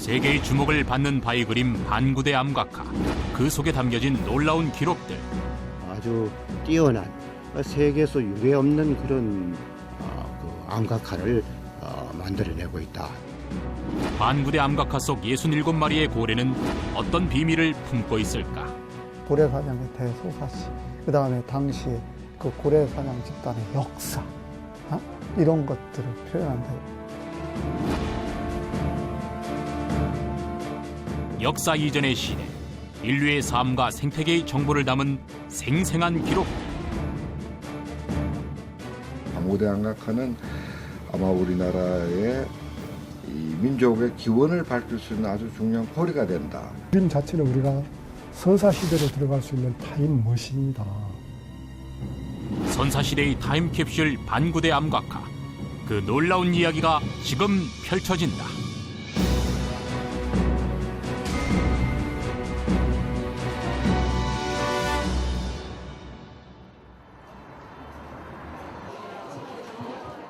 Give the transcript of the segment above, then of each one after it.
세계의 주목을 받는 바위 그림 반구대 암각화. 그 속에 담겨진 놀라운 기록들. 아주 뛰어난 세계에서 유례 없는 그런 그 암각화를 만들어내고 있다. 반구대 암각화 속 67마리의 고래는 어떤 비밀을 품고 있을까? 고래 사냥의 대소사시, 그 다음에 당시에 그 고래 사냥 집단의 역사, 이런 것들을 표현한다. 역사 이전의 시대, 인류의 삶과 생태계의 정보를 담은 생생한 기록. 반구대 암각화는 아마 우리나라의 이 민족의 기원을 밝힐 수 있는 아주 중요한 고리가 된다. 그림 자체는 우리가 선사시대로 들어갈 수 있는 타임머신이다. 선사시대의 타임캡슐 반구대 암각화. 그 놀라운 이야기가 지금 펼쳐진다.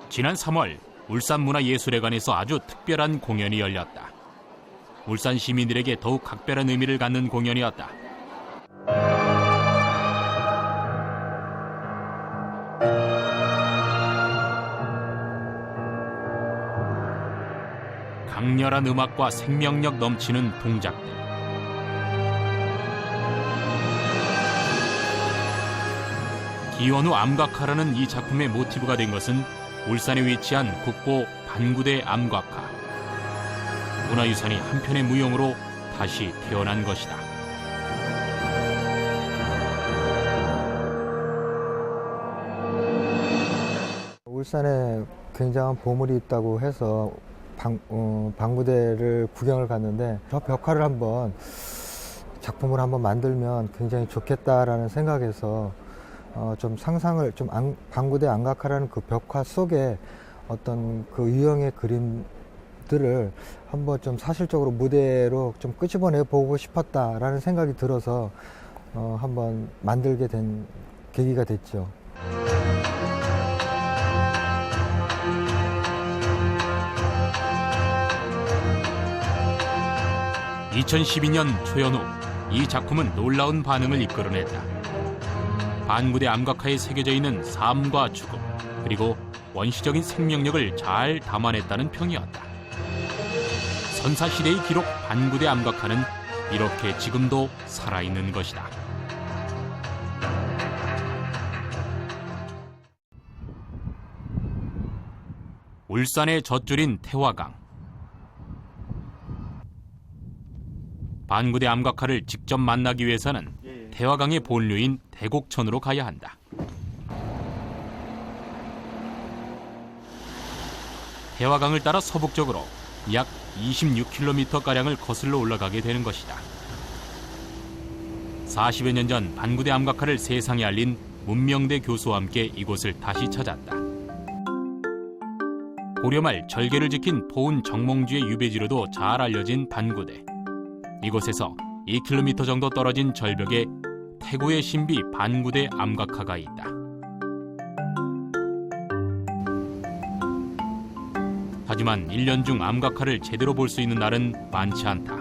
지난 3월 울산문화예술회관에서 아주 특별한 공연이 열렸다. 울산 시민들에게 더욱 각별한 의미를 갖는 공연이었다. 강렬한 음악과 생명력 넘치는 동작들. 기원후 암각화라는 이 작품의 모티브가 된 것은 울산에 위치한 국보 반구대 암각화. 문화유산이 한편의 무용으로 다시 태어난 것이다. 울산에 굉장한 보물이 있다고 해서 반구대를 구경을 갔는데 저 벽화를 한번 작품을 한번 만들면 굉장히 좋겠다라는 생각에서 좀 상상을 반구대 암각화라는 그 벽화 속에 어떤 그 유형의 그림들을 한번 좀 사실적으로 무대로 좀 끄집어내 보고 싶었다라는 생각이 들어서 한번 만들게 된 계기가 됐죠. 2012년 초연후 이 작품은 놀라운 반응을 이끌어냈다. 반구대 암각화에 새겨져 있는 삶과 죽음, 그리고 원시적인 생명력을 잘 담아냈다는 평이었다. 선사시대의 기록 반구대 암각화는 이렇게 지금도 살아있는 것이다. 울산의 젖줄인 태화강. 반구대 암각화를 직접 만나기 위해서는 태화강의 본류인 대곡천으로 가야 한다. 태화강을 따라 서북쪽으로 약 26km가량을 거슬러 올라가게 되는 것이다. 40여 년 전 반구대 암각화를 세상에 알린 문명대 교수와 함께 이곳을 다시 찾았다. 고려말 절개를 지킨 포운 정몽주의 유배지로도 잘 알려진 반구대. 이곳에서 2km 정도 떨어진 절벽에 태고의 신비 반구대 암각화가 있다. 하지만 1년 중 암각화를 제대로 볼 수 있는 날은 많지 않다.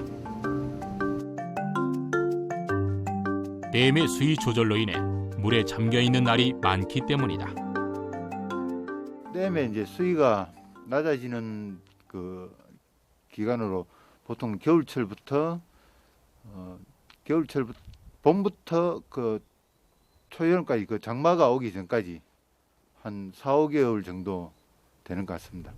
댐의 수위 조절로 인해 물에 잠겨 있는 날이 많기 때문이다. 댐의 이제 수위가 낮아지는 그 기간으로 보통 겨울철부터 봄부터 그 초여름까지 그 장마가 오기 전까지 한 4, 5개월 정도 되는 것 같습니다.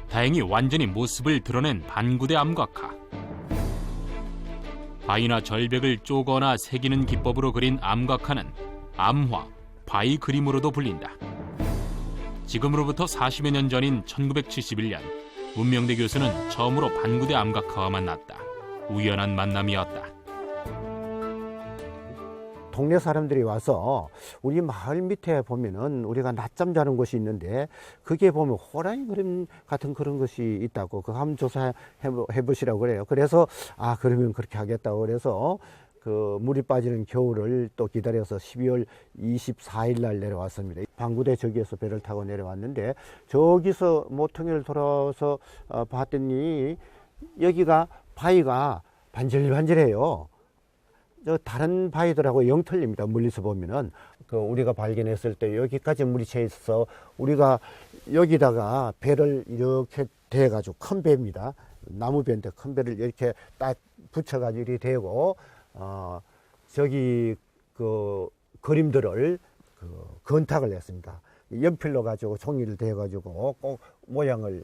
다행히 완전히 모습을 드러낸 반구대 암각화. 바위나 절벽을 쪼거나 새기는 기법으로 그린 암각화는 암화, 바위 그림으로도 불린다. 지금으로부터 40여 년 전인 1971년 문명대 교수는 처음으로 반구대 암각화와 만났다. 우연한 만남이었다. 동네 사람들이 와서 우리 마을 밑에 보면은 우리가 낮잠 자는 곳이 있는데 그게 보면 호랑이 그림 같은 그런 것이 있다고 그 한번 조사해 보시라고 그래요. 그래서 그러면 그렇게 하겠다고 그래서 그 물이 빠지는 겨울을 또 기다려서 12월 24일 날 내려왔습니다. 반구대 저기에서 배를 타고 내려왔는데 저기서 모퉁이를 돌아서 봤더니 여기가 바위가 반질반질해요. 저 다른 바위들하고 영 틀립니다. 멀리서 보면은 그 우리가 발견했을 때 여기까지 물이 차 있어서 우리가 여기다가 배를 이렇게 대가지고 큰 배입니다. 나무 배인데 큰 배를 이렇게 딱 붙여가지고 이렇게 대고 저기 그 그림들을 그 건탁을 했습니다. 연필로 가지고 종이를 대가지고 꼭 모양을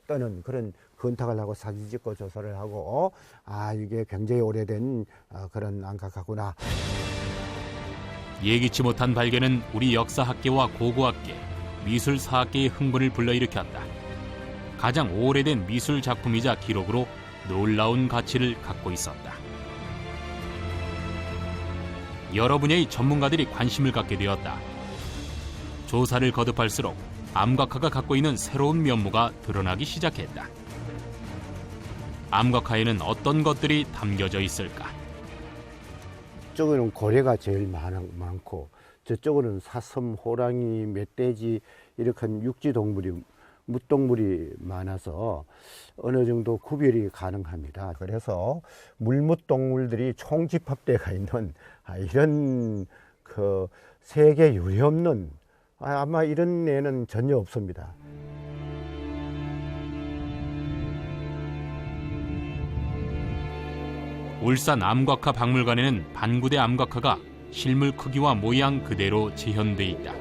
떠는 그런 건탁을 하고 사진 찍고 조사를 하고 이게 굉장히 오래된 그런 암각하구나. 예기치 못한 발견은 우리 역사학계와 고고학계, 미술사학계의 흥분을 불러일으켰다. 가장 오래된 미술 작품이자 기록으로 놀라운 가치를 갖고 있었다. 여러 분야의 전문가들이 관심을 갖게 되었다. 조사를 거듭할수록 암각화가 갖고 있는 새로운 면모가 드러나기 시작했다. 암각화에는 어떤 것들이 담겨져 있을까? 저쪽에는 고래가 제일 많고 저쪽으로는 사슴, 호랑이, 멧돼지 이렇게 육지 동물이 묻동물이 많아서 어느 정도 구별이 가능합니다. 그래서 물묻 동물들이 총집합되어 있는 이런 그 세계 유례없는 아마 이런 애는 전혀 없습니다. 울산 암각화 박물관에는 반구대 암각화가 실물 크기와 모양 그대로 재현돼 있다.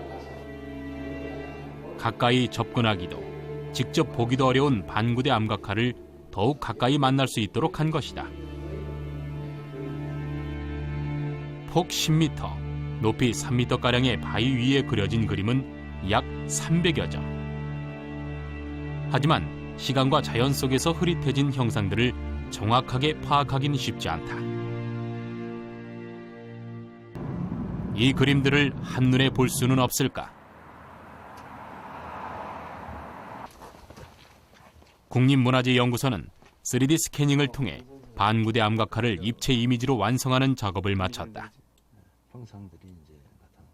가까이 접근하기도 직접 보기도 어려운 반구대 암각화를 더욱 가까이 만날 수 있도록 한 것이다. 폭 10m, 높이 3m가량의 바위 위에 그려진 그림은 약 300여 점. 하지만 시간과 자연 속에서 흐릿해진 형상들을 정확하게 파악하기는 쉽지 않다. 이 그림들을 한눈에 볼 수는 없을까? 국립문화재연구소는 3D 스캐닝을 통해 반구대 암각화를 입체 이미지로 완성하는 작업을 마쳤다.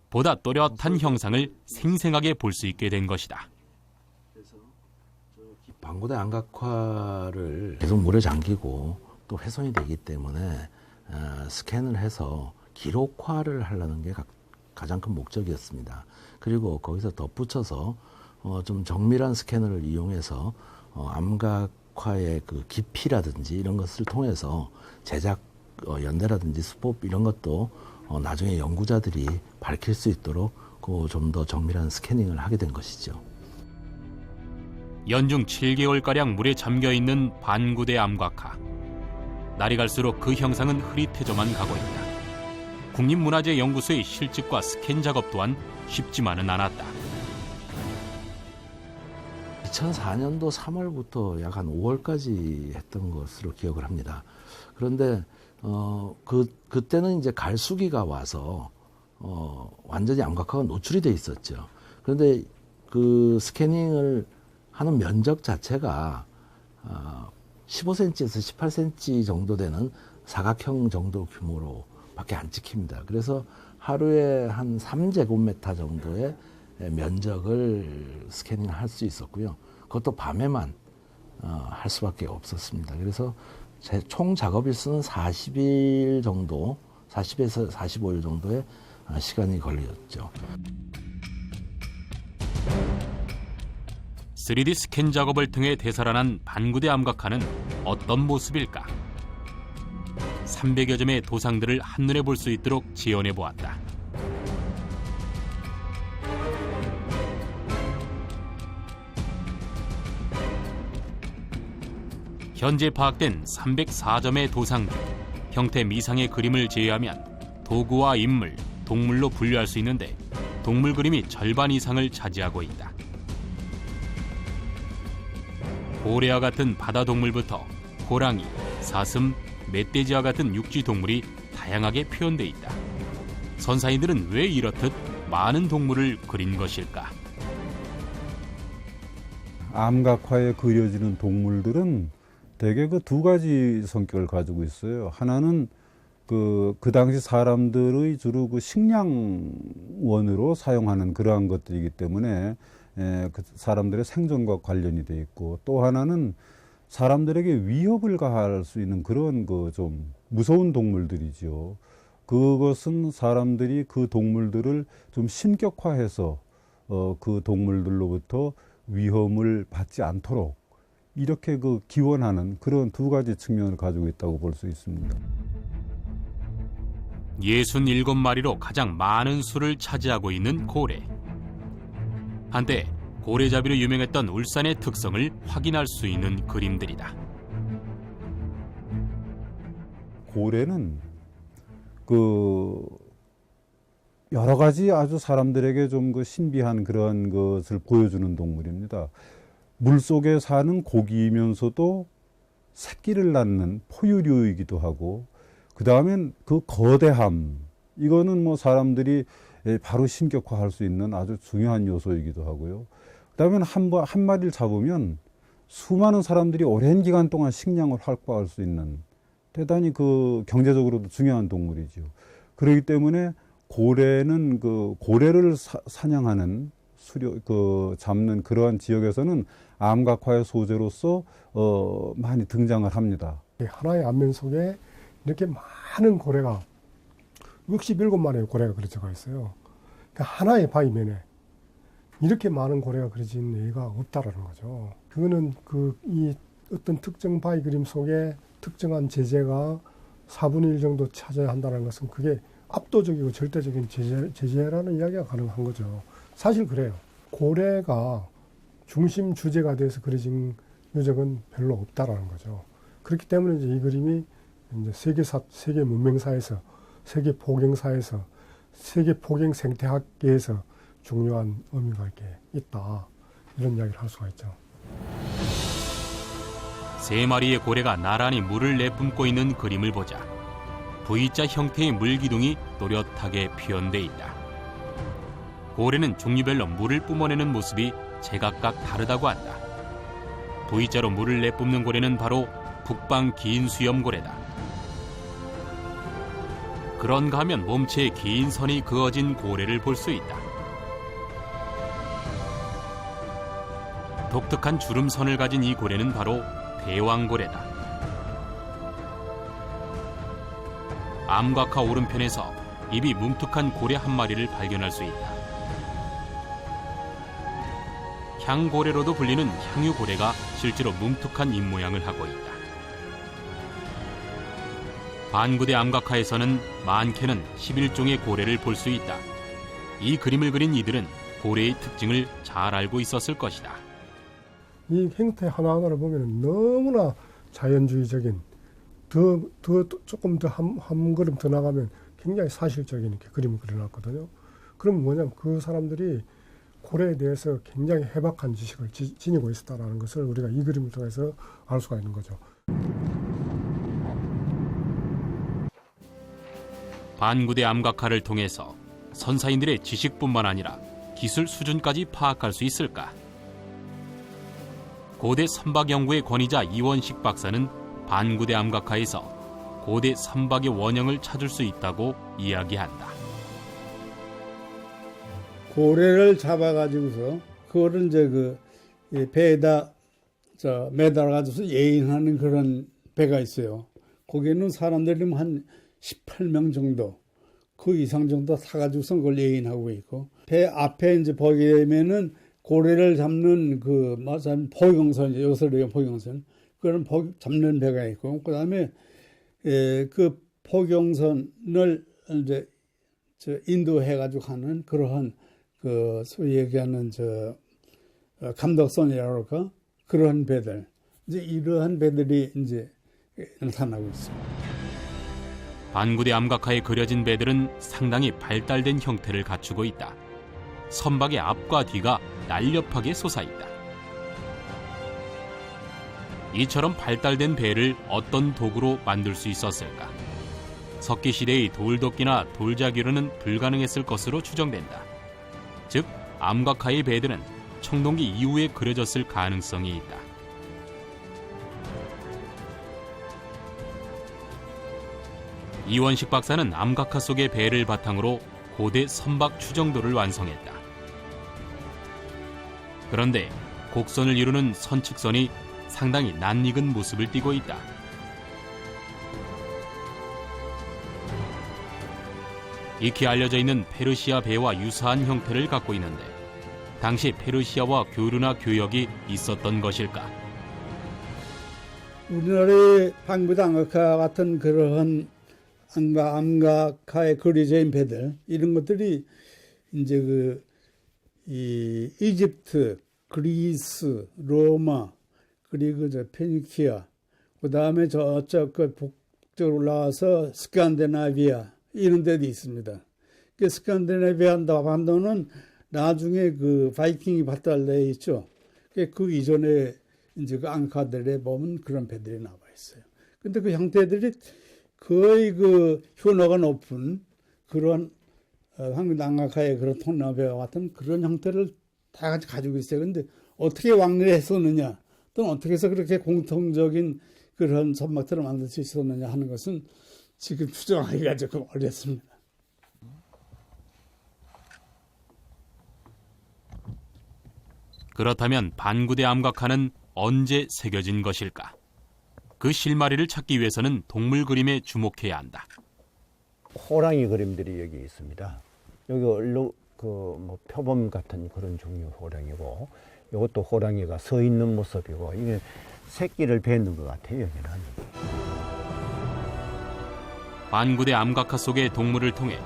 보다 또렷한 형상을 생생하게 볼 수 있게 된 것이다. 반구대 암각화를 계속 물에 잠기고 또 훼손이 되기 때문에 스캔을 해서 기록화를 하려는 게 가장 큰 목적이었습니다. 그리고 거기서 덧붙여서 좀 정밀한 스캐너를 이용해서 암각화의 그 깊이라든지 이런 것을 통해서 제작 연대라든지 수법 이런 것도 나중에 연구자들이 밝힐 수 있도록 좀 더 정밀한 스캐닝을 하게 된 것이죠. 연중 7개월가량 물에 잠겨있는 반구대 암각화. 날이 갈수록 그 형상은 흐릿해져만 가고 있다. 국립문화재연구소의 실측과 스캔 작업 또한 쉽지만은 않았다. 2004년도 3월부터 약 한 5월까지 했던 것으로 기억을 합니다. 그런데 그때는 이제 갈수기가 와서 완전히 암각화가 노출이 돼 있었죠. 그런데 그 스캐닝을 하는 면적 자체가 15cm에서 18cm 정도 되는 사각형 정도 규모로 밖에 안 찍힙니다. 그래서 하루에 한 3제곱미터 정도의 면적을 스캐닝 할 수 있었고요. 그것도 밤에만 할 수밖에 없었습니다. 그래서 총 작업일수는 40일 정도, 40에서 45일 정도의 시간이 걸렸죠. 3D 스캔 작업을 통해 되살아난 반구대 암각화는 어떤 모습일까? 300여 점의 도상들을 한눈에 볼 수 있도록 지원해 보았다. 현재 파악된 304점의 도상 중 형태 미상의 그림을 제외하면 도구와 인물, 동물로 분류할 수 있는데 동물 그림이 절반 이상을 차지하고 있다. 고래와 같은 바다 동물부터 호랑이, 사슴, 멧돼지와 같은 육지 동물이 다양하게 표현돼 있다. 선사인들은 왜 이렇듯 많은 동물을 그린 것일까? 암각화에 그려지는 동물들은 대개 그 두 가지 성격을 가지고 있어요. 하나는 그 당시 사람들의 주로 그 식량원으로 사용하는 그러한 것들이기 때문에 그 사람들의 생존과 관련이 돼 있고, 또 하나는 사람들에게 위협을 가할 수 있는 그런 그 좀 무서운 동물들이죠. 그것은 사람들이 그 동물들을 좀 신격화해서 그 동물들로부터 위험을 받지 않도록 이렇게 그 기원하는 그런 두 가지 측면을 가지고 있다고 볼 수 있습니다. 67마리로 가장 많은 수를 차지하고 있는 고래. 한때 고래잡이로 유명했던 울산의 특성을 확인할 수 있는 그림들이다. 고래는 그 여러 가지 아주 사람들에게 좀 그 신비한 그런 것을 보여주는 동물입니다. 물 속에 사는 고기이면서도 새끼를 낳는 포유류이기도 하고, 그 다음엔 그 거대함, 이거는 뭐 사람들이 바로 신격화할 수 있는 아주 중요한 요소이기도 하고요. 그 다음엔 한 마리를 잡으면 수많은 사람들이 오랜 기간 동안 식량을 확보할 수 있는 대단히 그 경제적으로도 중요한 동물이죠. 그렇기 때문에 고래는 그 고래를 사냥하는 잡는 그러한 지역에서는 암각화의 소재로서 많이 등장을 합니다. 하나의 안면 속에 이렇게 많은 고래가 67마리의 고래가 그려져 있어요. 그러니까 하나의 바위면에 이렇게 많은 고래가 그려진 예가 없다라는 거죠. 그거는 이 어떤 특정 바위 그림 속에 특정한 제재가 4분의 1 정도 차지해야 한다는 것은 그게 압도적이고 절대적인 제재라는 이야기가 가능한 거죠. 사실 그래요. 고래가 중심 주제가 돼서 그려진 유적은 별로 없다라는 거죠. 그렇기 때문에 이제 이 그림이 이제 세계 문명사에서, 세계 포경사에서, 세계 포경 생태학계에서 중요한 의미가 이렇게 있다, 이런 이야기를 할 수가 있죠. 3마리의 고래가 나란히 물을 내뿜고 있는 그림을 보자 V자 형태의 물기둥이 또렷하게 표현돼 있다. 고래는 종류별로 물을 뿜어내는 모습이 제각각 다르다고 한다. V자로 물을 내뿜는 고래는 바로 북방 긴 수염고래다. 그런가 하면 몸체에 긴 선이 그어진 고래를 볼 수 있다. 독특한 주름선을 가진 이 고래는 바로 대왕고래다. 암각화 오른편에서 입이 뭉툭한 고래 한 마리를 발견할 수 있다. 향고래로도 불리는 향유고래가 실제로 뭉툭한 입 모양을 하고 있다. 반구대 암각화에서는 많게는 11종의 고래를 볼 수 있다. 이 그림을 그린 이들은 고래의 특징을 잘 알고 있었을 것이다. 이 행태 하나하나를 보면 너무나 자연주의적인, 조금 더 한 걸음 더 나가면 굉장히 사실적인 이렇게 그림을 그려놨거든요. 그럼 뭐냐면 그 사람들이 고래에 대해서 굉장히 해박한 지식을 지니고 있었다는 것을 우리가 이 그림을 통해서 알 수가 있는 거죠. 반구대 암각화를 통해서 선사인들의 지식뿐만 아니라 기술 수준까지 파악할 수 있을까? 고대 선박연구의 권위자 이원식 박사는 반구대 암각화에서 고대 선박의 원형을 찾을 수 있다고 이야기한다. 고래를 잡아가지고서 그거를 이제 배에다 매달아가지고서 예인하는 그런 배가 있어요. 거기에는 사람들이 한 18명 정도, 그 이상 정도 타가지고서 그걸 예인하고 있고, 배 앞에 이제 보게 되면은 고래를 잡는 포경선, 요새로 포경선, 그런 잡는 배가 있고, 그 다음에 그 포경선을 이제 인도해가지고 하는 그러한 소위 얘기하는 감독선이라고 할까? 그런 배들. 이제 이러한 배들이 이제 나타나고 있습니다. 반구대 암각화에 그려진 배들은 상당히 발달된 형태를 갖추고 있다. 선박의 앞과 뒤가 날렵하게 솟아있다. 이처럼 발달된 배를 어떤 도구로 만들 수 있었을까? 석기시대의 돌도끼나 돌자기로는 불가능했을 것으로 추정된다. 즉, 암각화의 배들은 청동기 이후에 그려졌을 가능성이 있다. 이원식 박사는 암각화 속의 배를 바탕으로 고대 선박 추정도를 완성했다. 그런데 곡선을 이루는 선측선이 상당히 낯익은 모습을 띠고 있다. 익히 알려져 있는 페르시아 배와 유사한 형태를 갖고 있는데 당시 페르시아와 교류나 교역이 있었던 것일까? 우리나라의 방구대 암각화 같은 그러한 암각화에 그려져 있는 배들, 이런 것들이 이제 이 이집트, 그리스, 로마, 그리고 페니키아, 그 다음에 저쪽 북쪽으로 올라와서 스칸디나비아 이런 데도 있습니다. 그 스칸디나비아 반도는 나중에 그 바이킹이 발달돼 있죠. 그 이전에 이제 그 앙카들에 보면 그런 배들이 나와 있어요. 근데 그 형태들이 거의 그 효너가 높은 그런 한국 앙카의 그런 통나배와 같은 그런 형태를 다 같이 가지고 있어요. 근데 어떻게 왕래를 했었느냐, 또는 어떻게 해서 그렇게 공통적인 그런 선박들을 만들 수 있었느냐 하는 것은 지금 추정하기가 조금 어렵습니다. 그렇다면 반구대 암각화는 언제 새겨진 것일까? 그 실마리를 찾기 위해서는 동물 그림에 주목해야 한다. 호랑이 그림들이 여기 있습니다. 여기 얼룩 뭐 표범 같은 그런 종류 호랑이고, 이것도 호랑이가 서 있는 모습이고, 이게 새끼를 뱉는 것 같아요. 여기는. 반구대 암각화 속의 동물을 통해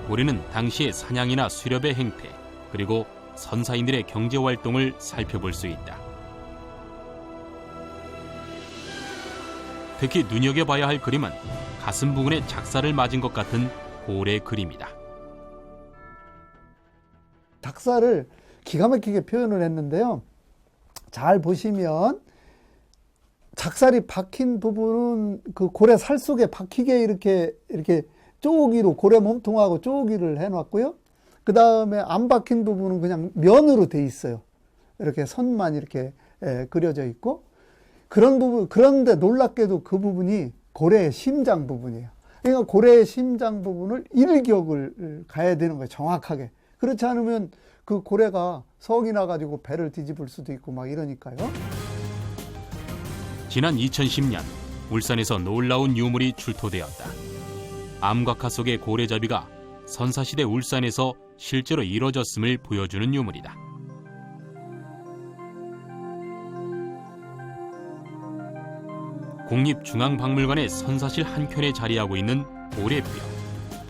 우리는 당시의 사냥이나 수렵의 행태, 그리고 선사인들의 경제 활동을 살펴볼 수 있다. 특히 눈여겨봐야 할 그림은 가슴 부분에 작사를 맞은 것 같은 고래 그림이다. 작사를 기가 막히게 표현을 했는데요. 잘 보시면 작살이 박힌 부분은 그 고래 살 속에 박히게 이렇게 쪼기로, 고래 몸통하고 쪼기를 해놨고요. 그 다음에 안 박힌 부분은 그냥 면으로 돼 있어요. 이렇게 선만 이렇게 그려져 있고, 그런 부분, 그런데 놀랍게도 그 부분이 고래의 심장 부분이에요. 그러니까 고래의 심장 부분을 일격을 가야 되는 거예요. 정확하게. 그렇지 않으면 그 고래가 성이 나가지고 배를 뒤집을 수도 있고 막 이러니까요. 지난 2010년 울산에서 놀라운 유물이 출토되었다. 암각화 속의 고래잡이가 선사시대 울산에서 실제로 이뤄졌음을 보여주는 유물이다. 국립중앙박물관의 선사실 한켠에 자리하고 있는 고래뼈.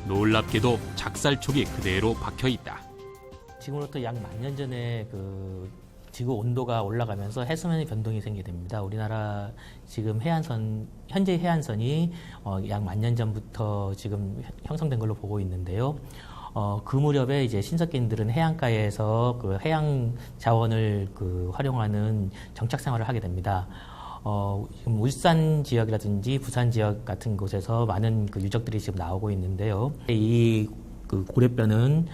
놀랍게도 작살촉이 그대로 박혀있다. 지금으로부터 약 10,000년 전에 그 지구 온도가 올라가면서 해수면의 변동이 생기게 됩니다. 우리나라 지금 해안선, 현재 해안선이 약 10,000년 전부터 지금 형성된 걸로 보고 있는데요. 그 무렵에 이제 신석기인들은 해안가에서 그 해양 자원을 활용하는 정착 생활을 하게 됩니다. 지금 울산 지역이라든지 부산 지역 같은 곳에서 많은 그 유적들이 지금 나오고 있는데요. 이 그 고래뼈는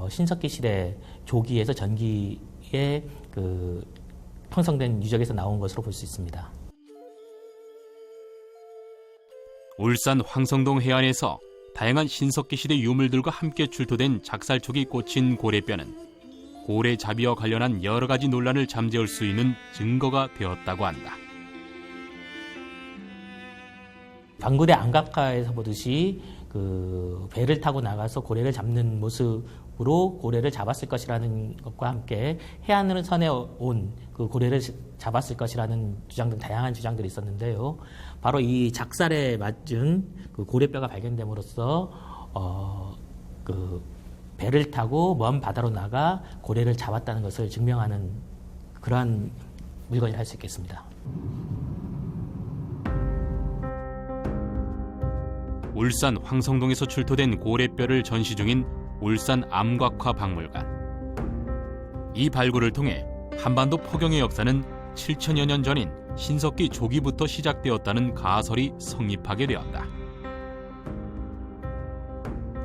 신석기 시대 조기에서 전기에 그 형성된 유적에서 나온 것으로 볼 수 있습니다. 울산 황성동 해안에서 다양한 신석기 시대 유물들과 함께 출토된 작살촉이 꽂힌 고래뼈는 고래잡이와 관련한 여러 가지 논란을 잠재울 수 있는 증거가 되었다고 한다. 방구대 암각화에서 보듯이 그 배를 타고 나가서 고래를 잡는 모습으로 고래를 잡았을 것이라는 것과 함께 해안으로 선에 온 그 고래를 잡았을 것이라는 주장 등 다양한 주장들이 있었는데요. 바로 이 작살에 맞은 그 고래뼈가 발견됨으로써 그 배를 타고 먼 바다로 나가 고래를 잡았다는 것을 증명하는 그러한 물건이라 할 수 있겠습니다. 울산 황성동에서 출토된 고래뼈를 전시 중인 울산 암각화 박물관. 이 발굴을 통해 한반도 포경의 역사는 7천여 년 전인 신석기 조기부터 시작되었다는 가설이 성립하게 되었다.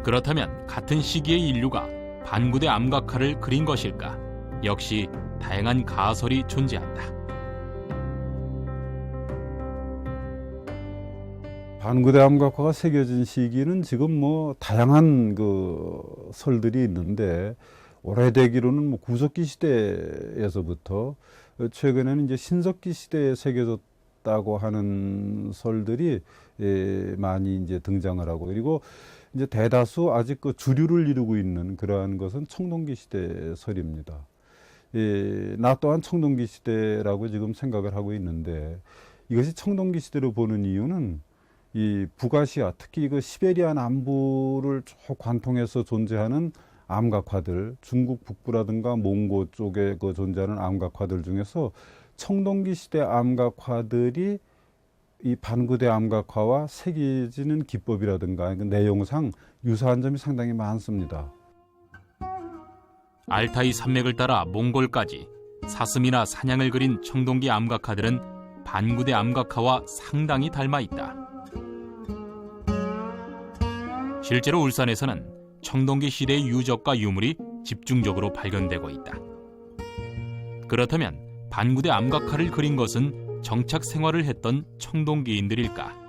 그렇다면 같은 시기의 인류가 반구대 암각화를 그린 것일까? 역시 다양한 가설이 존재한다. 반구대 암각화가 새겨진 시기는 지금 뭐 다양한 그 설들이 있는데, 오래되기로는 뭐 구석기 시대에서부터 최근에는 이제 신석기 시대에 새겨졌다고 하는 설들이 많이 이제 등장을 하고, 그리고 이제 대다수 아직 그 주류를 이루고 있는 그러한 것은 청동기 시대 설입니다. 나 또한 청동기 시대라고 지금 생각을 하고 있는데, 이것이 청동기 시대로 보는 이유는 이 북아시아, 특히 그 시베리아 남부를 쭉 관통해서 존재하는 암각화들, 중국 북부라든가 몽고 쪽에 그 존재하는 암각화들 중에서 청동기 시대 암각화들이 이 반구대 암각화와 새겨지는 기법이라든가 그 내용상 유사한 점이 상당히 많습니다. 알타이 산맥을 따라 몽골까지 사슴이나 사냥을 그린 청동기 암각화들은 반구대 암각화와 상당히 닮아 있다. 실제로 울산에서는 청동기 시대의 유적과 유물이 집중적으로 발견되고 있다. 그렇다면 반구대 암각화를 그린 것은 정착 생활을 했던 청동기인들일까?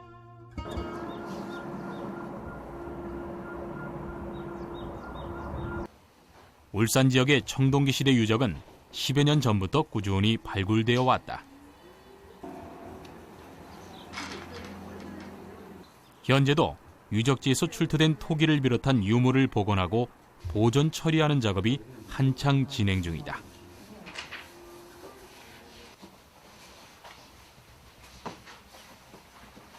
울산 지역의 청동기 시대 유적은 10여 년 전부터 꾸준히 발굴되어 왔다. 현재도 유적지에서 출토된 토기를 비롯한 유물을 복원하고 보존 처리하는 작업이 한창 진행 중이다.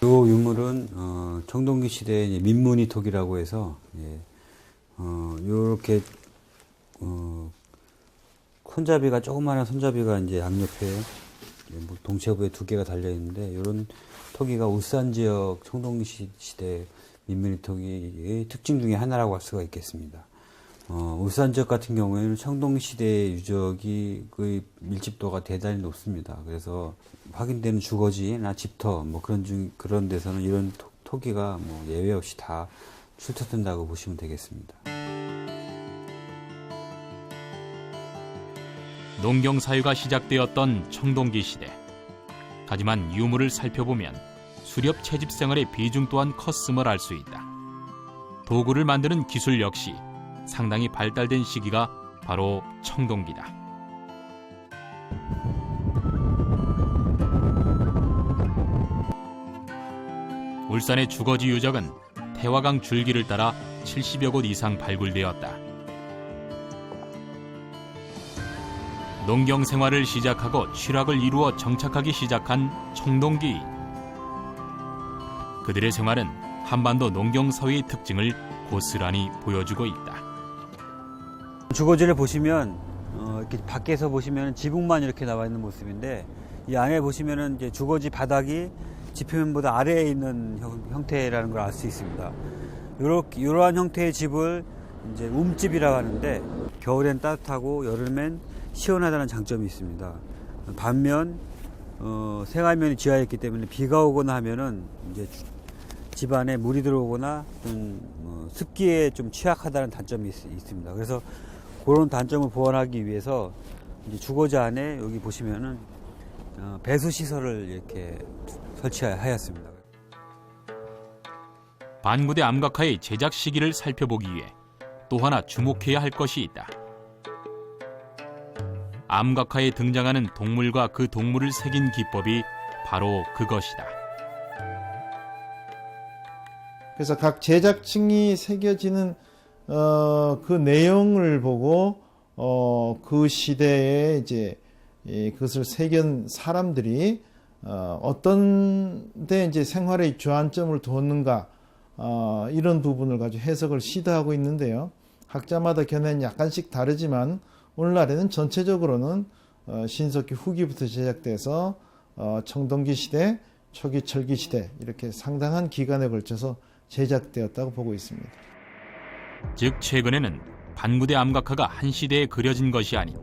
이 유물은 청동기 시대의 민무늬 토기라고 해서 이렇게 손잡이가 조그마한 손잡이가 이제 양옆에 동체부에 2개가 달려 있는데, 이런 토기가 울산 지역 청동기 시대 민무늬 토기의 특징 중에 하나라고 할 수가 있겠습니다. 울산 지역 같은 경우에는 청동기 시대 유적이 거의 밀집도가 대단히 높습니다. 그래서 확인되는 주거지나 집터 그런 데서는 이런 토기가 예외 없이 다 출토된다고 보시면 되겠습니다. 농경 사유가 시작되었던 청동기 시대. 하지만 유물을 살펴보면 수렵 채집 생활의 비중 또한 컸음을 알 수 있다. 도구를 만드는 기술 역시 상당히 발달된 시기가 바로 청동기다. 울산의 주거지 유적은 태화강 줄기를 따라 70여 곳 이상 발굴되었다. 농경 생활을 시작하고 취락을 이루어 정착하기 시작한 청동기인. 그들의 생활은 한반도 농경 사회의 특징을 고스란히 보여주고 있다. 주거지를 보시면 이렇게 밖에서 보시면 지붕만 이렇게 나와 있는 모습인데, 이 안에 보시면은 이제 주거지 바닥이 지표면보다 아래에 있는 형태라는 걸 알 수 있습니다. 이러한 형태의 집을 이제 움집이라고 하는데, 겨울엔 따뜻하고 여름엔 시원하다는 장점이 있습니다. 반면 생활면이 지하였기 때문에 비가 오거나 하면은 이제 집안에 물이 들어오거나 좀 습기에 좀 취약하다는 단점이 있습니다. 그래서 그런 단점을 보완하기 위해서 이제 주거지 안에 여기 보시면은 배수 시설을 이렇게 설치하였습니다. 반구대 암각화의 제작 시기를 살펴보기 위해 또 하나 주목해야 할 것이 있다. 암각화에 등장하는 동물과 그 동물을 새긴 기법이 바로 그것이다. 그래서 각 제작층이 새겨지는 그 내용을 보고 그 시대에 이제 그것을 새긴 사람들이 어떤 데 이제 생활의 주안점을 뒀는가, 이런 부분을 가지고 해석을 시도하고 있는데요. 학자마다 견해는 약간씩 다르지만 오늘날에는 전체적으로는 신석기 후기부터 제작돼서 청동기 시대, 초기 철기 시대 이렇게 상당한 기간에 걸쳐서 제작되었다고 보고 있습니다. 즉 최근에는 반구대 암각화가 한 시대에 그려진 것이 아닌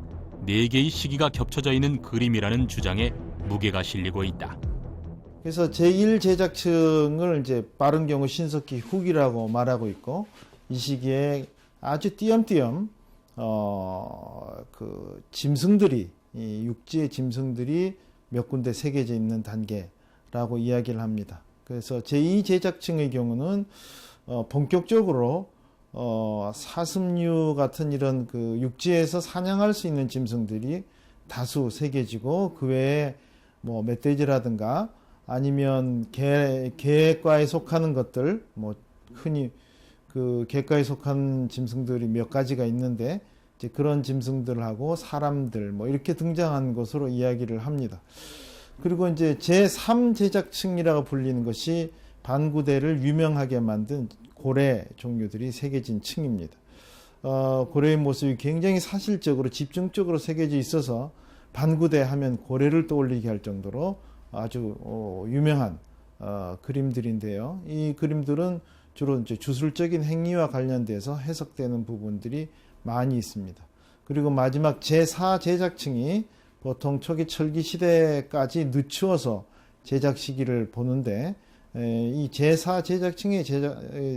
4개의 시기가 겹쳐져 있는 그림이라는 주장에 무게가 실리고 있다. 그래서 제1제작층을 이제 빠른 경우 신석기 후기라고 말하고 있고, 이 시기에 아주 띄엄띄엄 그 짐승들이, 이 육지의 짐승들이 몇 군데 새겨져 있는 단계라고 이야기를 합니다. 그래서 제2제작층의 경우는 본격적으로 사슴류 같은 이런 그 육지에서 사냥할 수 있는 짐승들이 다수 새겨지고 그 외에 뭐 멧돼지라든가 아니면 개과에 속하는 것들, 뭐 흔히 그 개과에 속한 짐승들이 몇 가지가 있는데 이제 그런 짐승들하고 사람들 뭐 이렇게 등장한 것으로 이야기를 합니다. 그리고 이제 제3 제작층이라고 불리는 것이 반구대를 유명하게 만든 고래 종류들이 새겨진 층입니다. 고래의 모습이 굉장히 사실적으로 집중적으로 새겨져 있어서 반구대 하면 고래를 떠올리게 할 정도로 아주 유명한 그림들인데요. 이 그림들은 주로 이제 주술적인 행위와 관련돼서 해석되는 부분들이 많이 있습니다. 그리고 마지막 제4 제작층이 보통 초기 철기 시대까지 늦추어서 제작 시기를 보는데 이 제4 제작층에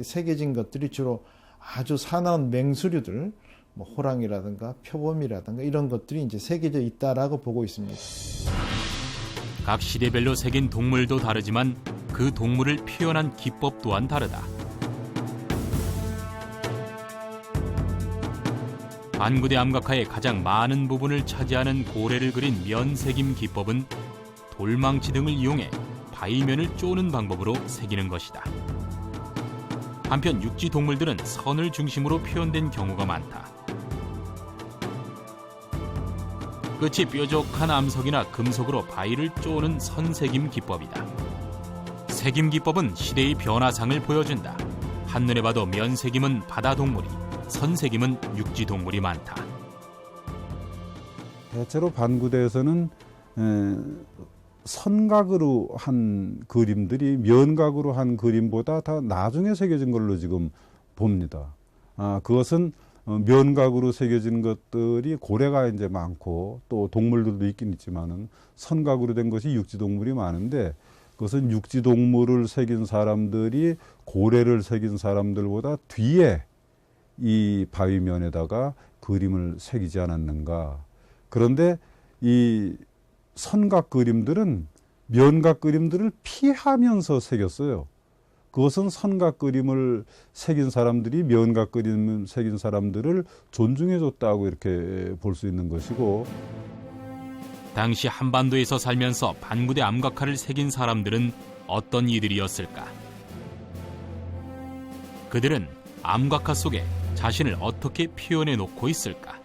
새겨진 것들이 주로 아주 사나운 맹수류들, 뭐 호랑이라든가 표범이라든가 이런 것들이 이제 새겨져 있다라고 보고 있습니다. 각 시대별로 새긴 동물도 다르지만 그 동물을 표현한 기법 또한 다르다. 반구대 암각화의 가장 많은 부분을 차지하는 고래를 그린 면새김 기법은 돌망치 등을 이용해 바위면을 쪼는 방법으로 새기는 것이다. 한편 육지 동물들은 선을 중심으로 표현된 경우가 많다. 끝이 뾰족한 암석이나 금속으로 바위를 쪼는 선새김 기법이다. 새김 기법은 시대의 변화상을 보여준다. 한눈에 봐도 면새김은 바다 동물이, 선새김은 육지 동물이 많다. 대체로 반구대에서는 선각으로 한 그림들이 면각으로 한 그림보다 다 나중에 새겨진 걸로 지금 봅니다. 그것은 면각으로 새겨진 것들이 고래가 이제 많고 또 동물들도 있긴 있지만은 선각으로 된 것이 육지 동물이 많은데 그것은 육지 동물을 새긴 사람들이 고래를 새긴 사람들보다 뒤에 이 바위면에다가 그림을 새기지 않았는가. 그런데 이 선각 그림들은 면각 그림들을 피하면서 새겼어요. 그것은 선각 그림을 새긴 사람들이 면각 그림을 새긴 사람들을 존중해줬다고 이렇게 볼 수 있는 것이고, 당시 한반도에서 살면서 반구대 암각화를 새긴 사람들은 어떤 이들이었을까? 그들은 암각화 속에 자신을 어떻게 표현해 놓고 있을까?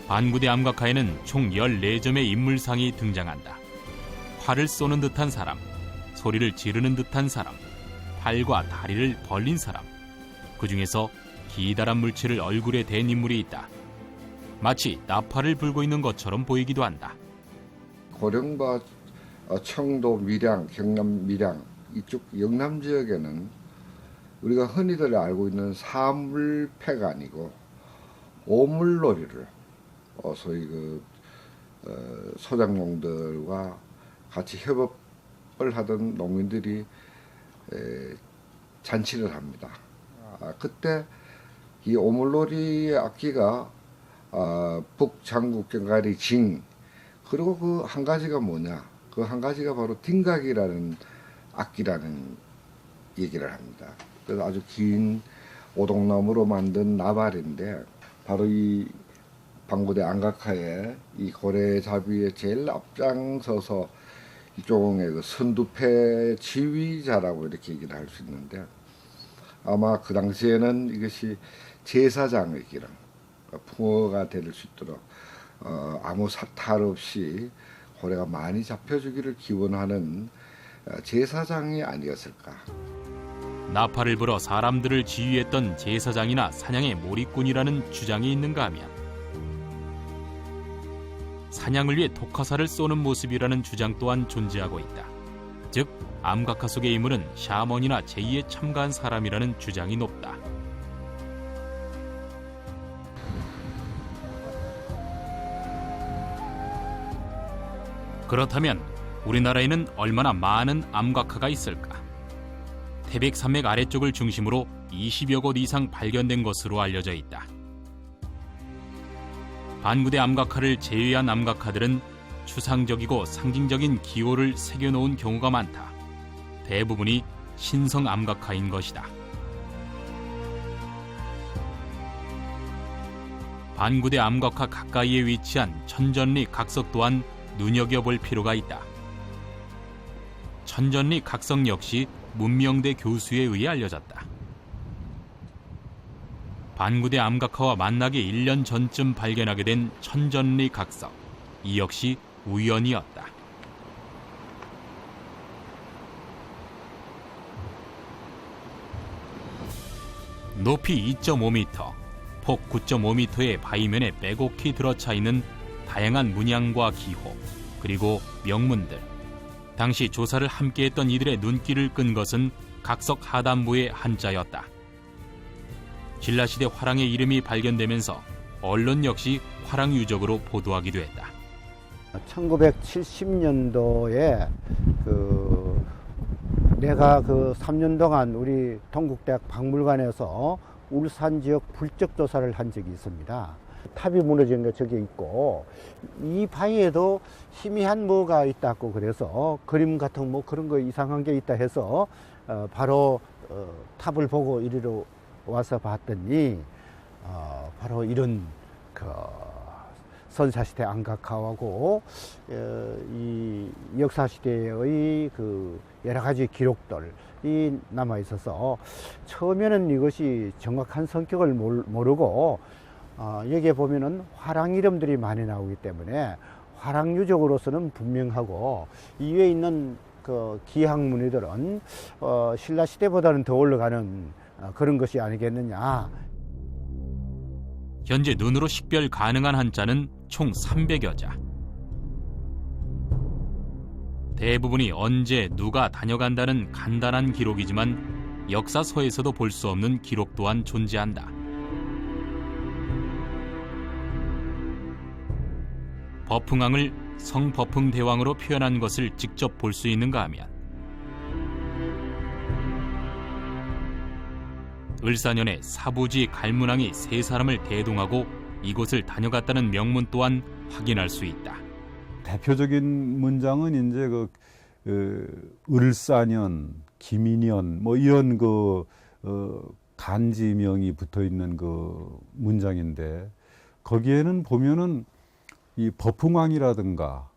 반구대 암각화에는 총 14점의 인물상이 등장한다. 활을 쏘는 듯한 사람, 소리를 지르는 듯한 사람, 팔과 다리를 벌린 사람, 그 중에서 기다란 물체를 얼굴에 댄 인물이 있다. 마치 나팔을 불고 있는 것처럼 보이기도 한다. 고령과 청도, 밀양, 경남 밀양 이쪽 영남 지역에는 우리가 흔히들 알고 있는 사물패가 아니고 오물놀이를 소위 소작농들과 같이 협업을 하던 농민들이 잔치를 합니다. 그때 이 오물놀이의 악기가 북장국 경가리 징, 그리고 그 한 가지가 뭐냐, 그 한 가지가 바로 딩각이라는 악기라는 얘기를 합니다. 그래서 아주 긴 오동나무로 만든 나발인데 바로 이 반구대 암각화에 이 고래잡이에 제일 앞장서서 이쪽의 그 선두패 지휘자라고 이렇게 얘기를 할 수 있는데, 아마 그 당시에는 이것이 제사장의 기능, 풍어가 될 수 있도록 아무 사탈 없이 고래가 많이 잡혀주기를 기원하는 제사장이 아니었을까. 나팔을 불어 사람들을 지휘했던 제사장이나 사냥의 몰입꾼이라는 주장이 있는가 하면, 사냥을 위해 독화살을 쏘는 모습이라는 주장 또한 존재하고 있다. 즉, 암각화 속의 인물은 샤먼이나 제의에 참가한 사람이라는 주장이 높다. 그렇다면 우리나라에는 얼마나 많은 암각화가 있을까? 태백산맥 아래쪽을 중심으로 20여 곳 이상 발견된 것으로 알려져 있다. 반구대 암각화를 제외한 암각화들은 추상적이고 상징적인 기호를 새겨놓은 경우가 많다. 대부분이 신성 암각화인 것이다. 반구대 암각화 가까이에 위치한 천전리 각석 또한 눈여겨볼 필요가 있다. 천전리 각석 역시 문명대 교수에 의해 알려졌다. 반구대 암각화와 만나기 1년 전쯤 발견하게 된 천전리 각석. 이 역시 우연이었다. 높이 2.5m, 폭 9.5m의 바위면에 빼곡히 들어차 있는 다양한 문양과 기호, 그리고 명문들. 당시 조사를 함께했던 이들의 눈길을 끈 것은 각석 하단부의 한자였다. 신라시대 화랑의 이름이 발견되면서 언론 역시 화랑 유적으로 보도하기도 했다. 1970년도에 내가 3년 동안 우리 동국대학 박물관에서 울산 지역 불적 조사를 한 적이 있습니다. 탑이 무너진 게 저기 있고, 이 바위에도 희미한 뭐가 있다고 그래서 그림 같은 뭐 그런 거 이상한 게 있다 해서 바로 탑을 보고 이리로 와서 봤더니 바로 이런 선사시대 암각화하고 이 역사시대의 여러 가지 기록들이 남아 있어서 처음에는 이것이 정확한 성격을 모르고 여기에 보면은 화랑 이름들이 많이 나오기 때문에 화랑 유적으로서는 분명하고 이외에 있는 기항 무늬들은 신라 시대보다는 더 올라가는 그런 것이 아니겠느냐. 현재 눈으로 식별 가능한 한자는 총 300여 자. 대부분이 언제 누가 다녀간다는 간단한 기록이지만 역사서에서도 볼 수 없는 기록 또한 존재한다. 버풍왕을 성버풍대왕으로 표현한 것을 직접 볼 수 있는가 하면 을사년에 사부지 갈문왕이 3사람을 대동하고 이곳을 다녀갔다는 명문 또한 확인할 수 있다. 대표적인 문장은 이제 을사년, 기민년 뭐 이런 간지명이 붙어 있는 문장인데, 거기에는 보면은 이 버풍왕이라든가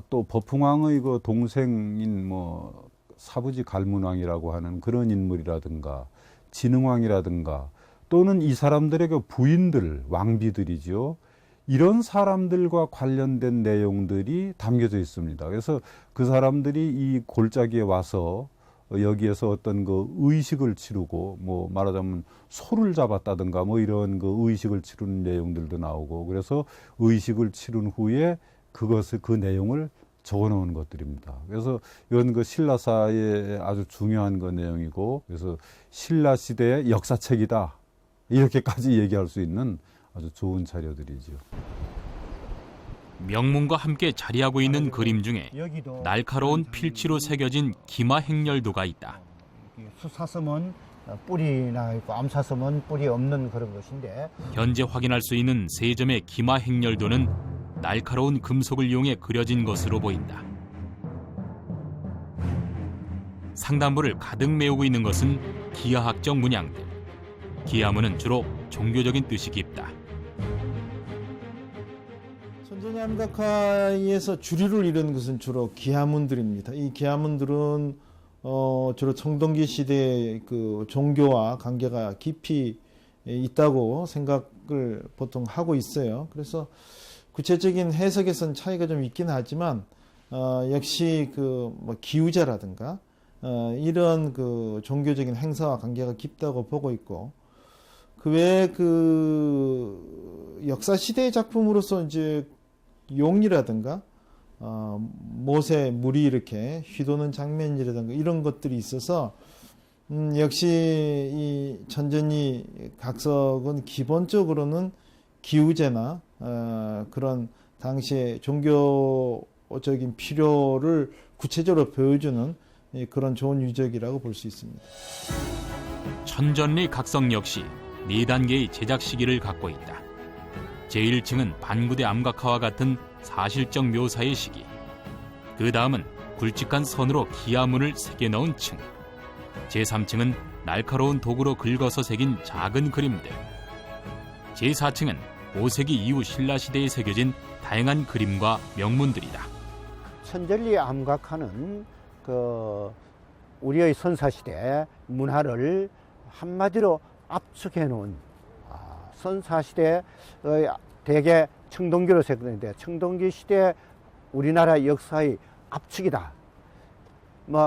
또 버풍왕의 동생인 뭐 사부지 갈문왕이라고 하는 그런 인물이라든가 진흥왕이라든가 또는 이 사람들의 부인들, 왕비들이죠. 이런 사람들과 관련된 내용들이 담겨져 있습니다. 그래서 그 사람들이 이 골짜기에 와서 여기에서 어떤 의식을 치르고, 뭐 말하자면 소를 잡았다든가 뭐 이런 의식을 치르는 내용들도 나오고, 그래서 의식을 치른 후에 그 내용을 적어 놓은 것들입니다. 그래서 이건 신라사의 아주 중요한 내용이고, 그래서 신라 시대의 역사책이다, 이렇게까지 얘기할 수 있는 아주 좋은 자료들이죠. 명문과 함께 자리하고 있는 그림 중에 날카로운 필치로 새겨진 기마 행렬도가 있다. 수사섬은 뿔이 나 있고 암사섬은 뿔이 없는 그런 것인데, 현재 확인할 수 있는 3점의 기마 행렬도는 날카로운 금속을 이용해 그려진 것으로 보인다. 상단부를 가득 메우고 있는 것은 기하학적 문양들. 기하문은 주로 종교적인 뜻이 깊다. 천전리 암각화에서 주류를 이룬 것은 주로 기하문들입니다. 이 기하문들은 주로 청동기 시대의 종교와 관계가 깊이 있다고 생각을 보통 하고 있어요. 그래서 구체적인 해석에선 차이가 좀 있긴 하지만 역시 기우제라든가 이런 종교적인 행사와 관계가 깊다고 보고 있고, 그 외에 역사 시대의 작품으로서 이제 용이라든가 못에 물이 이렇게 휘도는 장면이라든가 이런 것들이 있어서 역시 이 천전리 각석은 기본적으로는 기우제나 그런 당시의 종교적인 필요를 구체적으로 보여주는 그런 좋은 유적이라고 볼 수 있습니다. 천전리 각석 역시 4단계의 제작 시기를 갖고 있다. 제1층은 반구대 암각화와 같은 사실적 묘사의 시기, 그 다음은 굵직한 선으로 기하문을 새겨 넣은 층, 제3층은 날카로운 도구로 긁어서 새긴 작은 그림들, 제4층은 5세기 이후 신라시대에 새겨진 다양한 그림과 명문들이다. 천절리 암각화는 우리의 선사시대 문화를 한마디로 압축해 놓은 선사시대의 대개 청동기로 새겼는데 청동기 시대 우리나라 역사의 압축이다.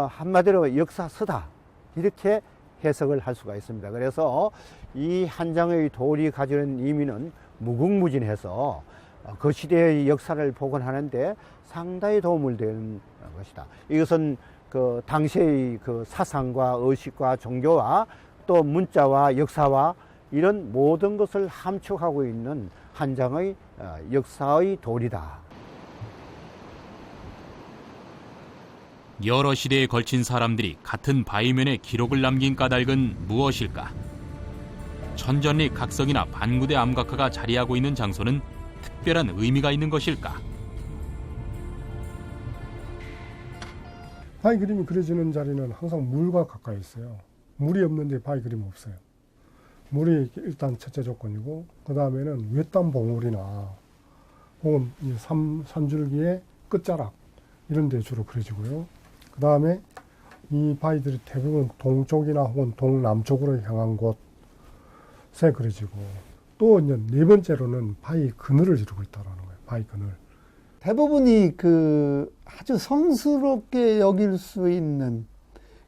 한마디로 역사서다. 이렇게 해석을 할 수가 있습니다. 그래서 이 한 장의 돌이 가지는 의미는 무궁무진해서 그 시대의 역사를 복원하는데 상당히 도움을 되는 것이다. 이것은 당시의 사상과 의식과 종교와 또 문자와 역사와 이런 모든 것을 함축하고 있는 한 장의 역사의 돌이다. 여러 시대에 걸친 사람들이 같은 바위면에 기록을 남긴 까닭은 무엇일까? 천전리 각성이나 반구대 암각화가 자리하고 있는 장소는 특별한 의미가 있는 것일까? 바위 그림이 그려지는 자리는 항상 물과 가까이 있어요. 물이 없는데 바위 그림 없어요. 물이 일단 첫째 조건이고 그 다음에는 외딴 봉우리나 혹은 산줄기의 끝자락 이런 데 주로 그려지고요. 그 다음에 이 바위들이 대부분 동쪽이나 혹은 동남쪽으로 향한 곳에 그려지고 또 이제 네 번째로는 바위 그늘을 이루고 있다는 거예요. 바위 그늘. 대부분이 아주 성스럽게 여길 수 있는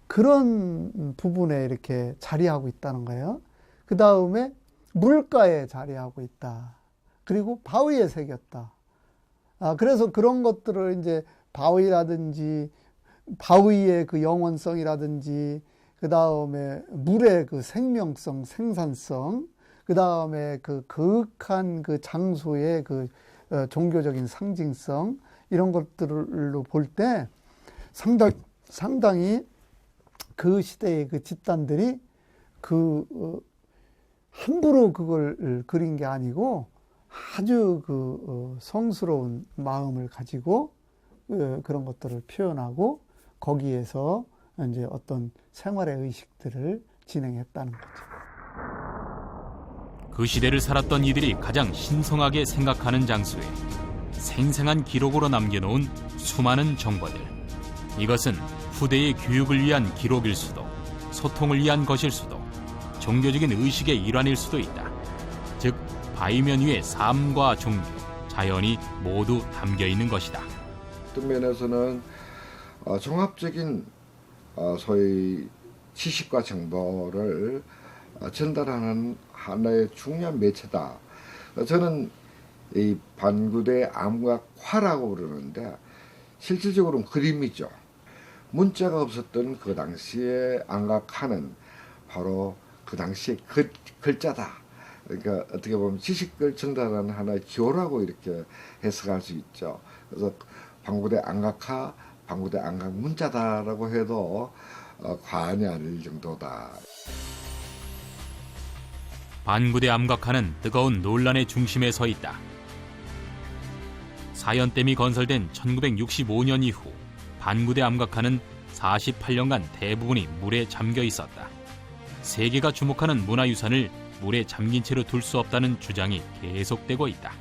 그런 부분에 이렇게 자리하고 있다는 거예요. 그 다음에 물가에 자리하고 있다. 그리고 바위에 새겼다. 그래서 그런 것들을 이제 바위라든지 바위의 그 영원성이라든지 그 다음에 물의 그 생명성, 생산성, 그 다음에 그 거룩한 그 장소의 그 종교적인 상징성 이런 것들로 볼 때 상당히 그 시대의 그 집단들이 함부로 그걸 그린 게 아니고 아주 성스러운 마음을 가지고 그런 것들을 표현하고 거기에서 이제 어떤 생활의 의식들을 진행했다는 거죠. 그 시대를 살았던 이들이 가장 신성하게 생각하는 장소에 생생한 기록으로 남겨놓은 수많은 정보들. 이것은 후대의 교육을 위한 기록일 수도, 소통을 위한 것일 수도, 종교적인 의식의 일환일 수도 있다. 즉, 바위면 위의 삶과 종교, 자연이 모두 담겨 있는 것이다. 어떤 면에서는 종합적인 소위 지식과 정보를 전달하는 하나의 중요한 매체다. 저는 이 반구대 암각화라고 그러는데 실질적으로는 그림이죠. 문자가 없었던 그 당시에 암각화는 바로 그 당시의 글자다. 그러니까 어떻게 보면 지식을 전달하는 하나의 기호라고 이렇게 해석할 수 있죠. 그래서 반구대 암각화, 반구대 암각 문자다라고 해도 과언이 아닐 정도다. 반구대 암각화는 뜨거운 논란의 중심에 서 있다. 사연댐이 건설된 1965년 이후 반구대 암각화는 48년간 대부분이 물에 잠겨 있었다. 세계가 주목하는 문화유산을 물에 잠긴 채로 둘 수 없다는 주장이 계속되고 있다.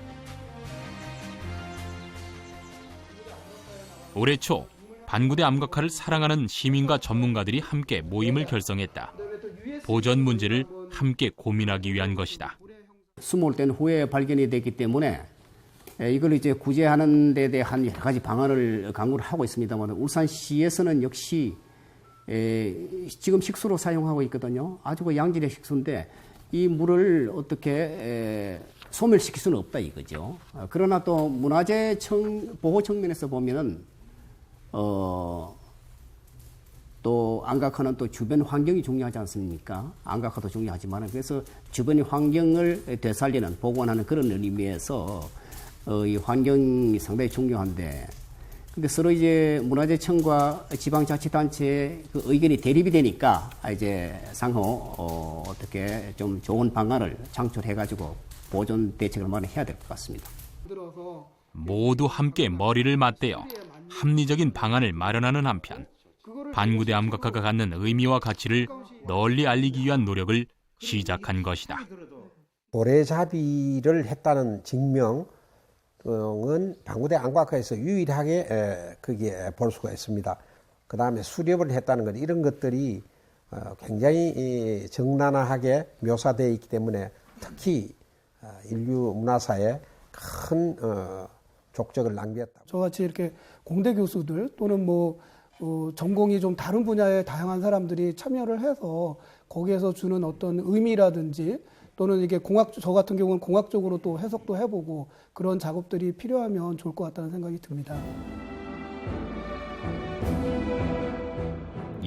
올해 초 반구대 암각화를 사랑하는 시민과 전문가들이 함께 모임을 결성했다. 보전 문제를 함께 고민하기 위한 것이다. 수몰 된 후에 발견이 됐기 때문에 이걸 이제 구제하는 데 대한 여러 가지 방안을 강구를 하고 있습니다만 울산시에서는 역시 지금 식수로 사용하고 있거든요. 아주 그 양질의 식수인데 이 물을 어떻게 소멸시킬 수는 없다 이거죠. 그러나 또 문화재 보호 측면에서 보면은 또 암각화는 또 주변 환경이 중요하지 않습니까? 암각화도 중요하지만 그래서 주변의 환경을 되살리는 복원하는 그런 의미에서 이 환경이 상당히 중요한데 근데 서로 이제 문화재청과 지방자치단체의 그 의견이 대립이 되니까 이제 상호 어떻게 좀 좋은 방안을 창출해가지고 보존 대책을 마련해야 될 것 같습니다. 모두 함께 머리를 맞대어 합리적인 방안을 마련하는 한편 반구대 암각화가 갖는 의미와 가치를 널리 알리기 위한 노력을 시작한 것이다. 고래잡이를 했다는 증명은 방구대 안각화에서 유일하게 거기에 볼 수가 있습니다. 그 다음에 수렵을 했다는 것, 이런 것들이 굉장히 적나라하게 묘사되어 있기 때문에 특히 인류 문화사에 큰 족적을 남겼다. 저같이 이렇게 공대 교수들 또는 전공이 좀 다른 분야의 다양한 사람들이 참여를 해서 거기에서 주는 어떤 의미라든지 또는 이게 저 같은 경우는 공학적으로 또 해석도 해보고 그런 작업들이 필요하면 좋을 것 같다는 생각이 듭니다.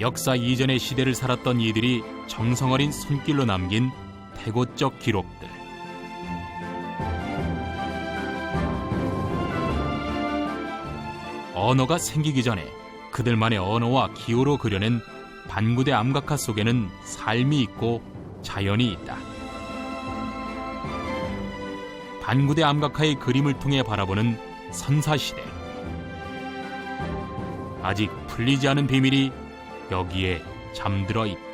역사 이전의 시대를 살았던 이들이 정성어린 손길로 남긴 태고적 기록들. 언어가 생기기 전에 그들만의 언어와 기호로 그려낸 반구대 암각화 속에는 삶이 있고 자연이 있다. 반구대 암각화의 그림을 통해 바라보는 선사시대. 아직 풀리지 않은 비밀이 여기에 잠들어 있다.